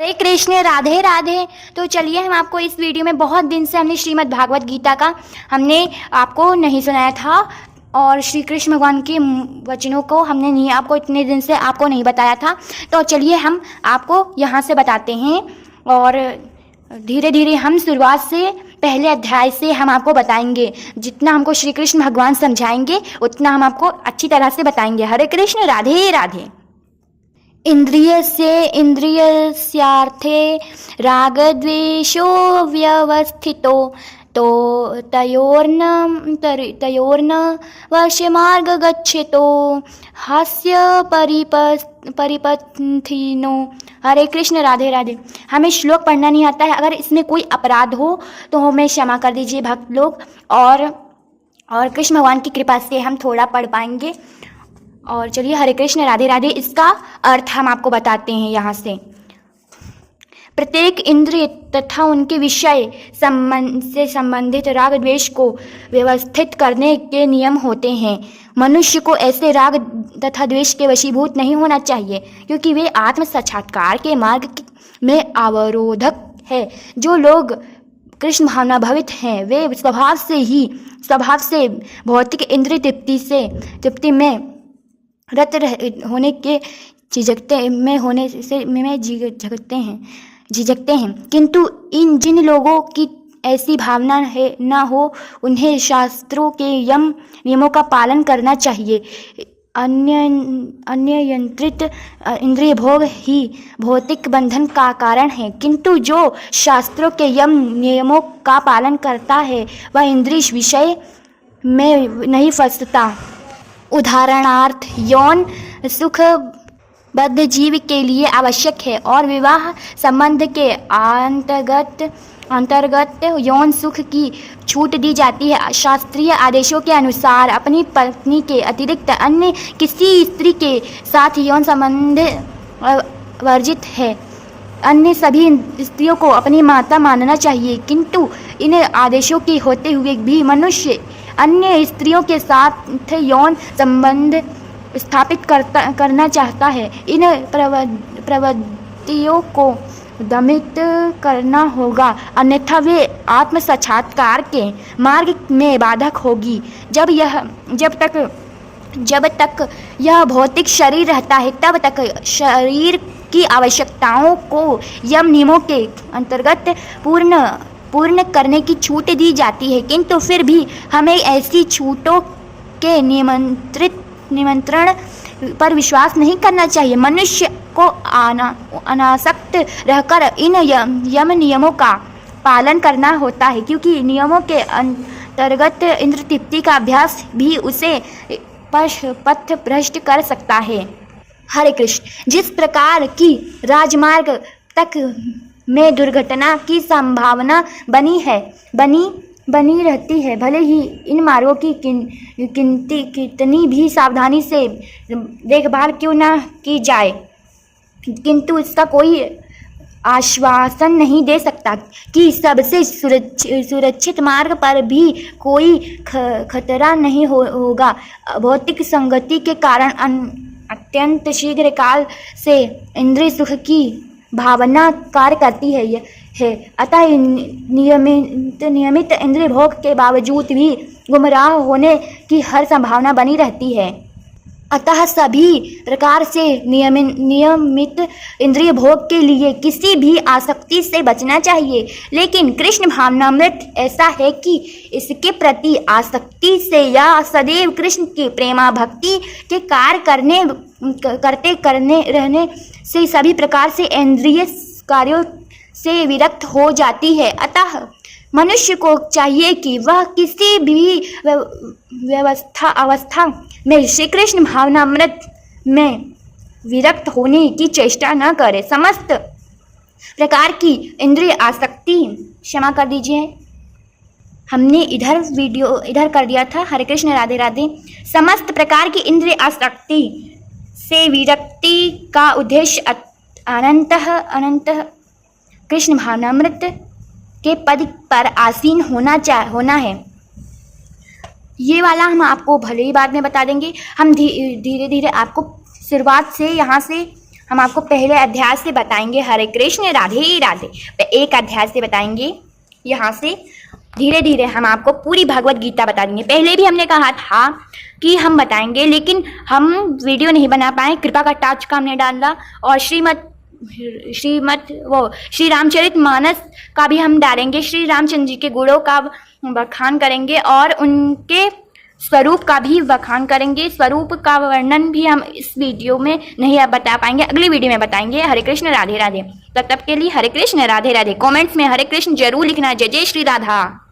हरे कृष्ण, राधे राधे। तो चलिए हम आपको इस वीडियो में, बहुत दिन से हमने श्रीमद् भागवत गीता का हमने आपको नहीं सुनाया था और श्री कृष्ण भगवान के वचनों को हमने नहीं, आपको इतने दिन से आपको नहीं बताया था। तो चलिए हम आपको यहाँ से बताते हैं और धीरे धीरे हम शुरुआत से पहले अध्याय से हम आपको बताएंगे। जितना हमको श्री कृष्ण भगवान समझाएंगे उतना हम आपको अच्छी तरह से बताएंगे। हरे कृष्ण, राधे राधे। इंद्रियस्य इंद्रियस्यार्थे रागद्वेषो व्यवस्थितो तो तयोर्न वशमार्ग गच्छतो हास्य परिपथिनो। हरे कृष्ण, राधे राधे। हमें श्लोक पढ़ना नहीं आता है, अगर इसमें कोई अपराध हो तो हमें क्षमा कर दीजिए भक्त लोग, और कृष्ण भगवान की कृपा से हम थोड़ा पढ़ पाएंगे। और चलिए हरे कृष्ण, राधे राधे, इसका अर्थ हम आपको बताते हैं यहाँ से। प्रत्येक इंद्रिय तथा उनके विषय से संबंधित राग द्वेष को व्यवस्थित करने के नियम होते हैं। मनुष्य को ऐसे राग तथा द्वेष के वशीभूत नहीं होना चाहिए, क्योंकि वे आत्म साक्षात्कार के मार्ग में अवरोधक है। जो लोग कृष्ण भावना भवित हैं वे स्वभाव से भौतिक इंद्रिय तृप्ति में रत होने के झिझकते हैं। किंतु जिन लोगों की ऐसी भावना है न हो, उन्हें शास्त्रों के नियमों का पालन करना चाहिए। अन्य यंत्रित इंद्रिय भोग ही भौतिक बंधन का कारण है, किंतु जो शास्त्रों के नियमों का पालन करता है वह इंद्रिय विषय में नहीं फंसता। उदाहरणार्थ, यौन सुख बद्ध जीव के लिए आवश्यक है और विवाह संबंध के अंतर्गत यौन सुख की छूट दी जाती है। शास्त्रीय आदेशों के अनुसार अपनी पत्नी के अतिरिक्त अन्य किसी स्त्री के साथ यौन संबंध वर्जित है। अन्य सभी स्त्रियों को अपनी माता मानना चाहिए, किंतु इन आदेशों के होते हुए भी मनुष्य अन्य स्त्रियों के साथ यौन संबंध स्थापित करना चाहता है। इन प्रवृत्तियों को दमित करना होगा, अन्यथा वे आत्म साक्षात्कार के मार्ग में बाधक होगी। जब तक यह भौतिक शरीर रहता है तब तक शरीर की आवश्यकताओं को यम नियमों के अंतर्गत पूर्ण करने की छूट दी जाती है, किंतु फिर भी हमें ऐसी छूटों के निमंत्रण पर विश्वास नहीं करना चाहिए। मनुष्य को अनासक्त रहकर इन नियमों का पालन करना होता है, क्योंकि नियमों के अंतर्गत इंद्र तृप्ति का अभ्यास भी उसे पथ भ्रष्ट कर सकता है। हरे कृष्ण। जिस प्रकार की राजमार्ग तक में दुर्घटना की संभावना बनी रहती है, भले ही इन मार्गों की कितनी भी सावधानी से देखभाल क्यों न की जाए, किंतु इसका कोई आश्वासन नहीं दे सकता कि सबसे सुरक्षित मार्ग पर भी कोई खतरा नहीं होगा। भौतिक संगति के कारण अत्यंत शीघ्र काल से इंद्रिय सुख की भावना कार्य करती है। अतः नियमित इंद्रिय भोग के बावजूद भी गुमराह होने की हर संभावना बनी रहती है। अतः सभी प्रकार से नियमित इंद्रिय भोग के लिए किसी भी आसक्ति से बचना चाहिए। लेकिन कृष्ण भावनामृत ऐसा है कि इसके प्रति आसक्ति से या सदैव कृष्ण की प्रेमा भक्ति के कार्य करने रहने से सभी प्रकार से इंद्रिय कार्यों से विरक्त हो जाती है। अतः मनुष्य को चाहिए कि वह किसी भी अवस्था में श्री कृष्ण भावनामृत में विरक्त होने की चेष्टा न करे। समस्त प्रकार की इंद्रिय आसक्ति, क्षमा कर दीजिए, हमने इधर कर दिया था। हरे कृष्ण, राधे राधे। समस्त प्रकार की इंद्रिय आसक्ति से विरक्ति का उद्देश्य अनंत कृष्ण भावनामृत के पद पर आसीन होना है। ये वाला हम आपको भले ही बाद में बता देंगे। हम धीरे धीरे आपको शुरुआत से यहाँ से हम आपको पहले अध्याय से बताएंगे। हरे कृष्ण राधे राधे। एक अध्याय से बताएंगे, यहाँ से धीरे धीरे हम आपको पूरी भगवत गीता बता देंगे। पहले भी हमने कहा था कि हम बताएंगे, लेकिन हम वीडियो नहीं बना पाए, कृपा का टाच का हमने डाला, और श्री रामचरित मानस का भी हम डालेंगे। श्री रामचंद्र जी के गुणों का बखान करेंगे और उनके स्वरूप का भी बखान करेंगे। स्वरूप का वर्णन भी हम इस वीडियो में नहीं बता पाएंगे, अगली वीडियो में बताएंगे। हरे कृष्ण राधे राधे। तब के लिए हरे कृष्ण राधे राधे। कमेंट्स में हरे कृष्ण जरूर लिखना। जय जय श्री राधा।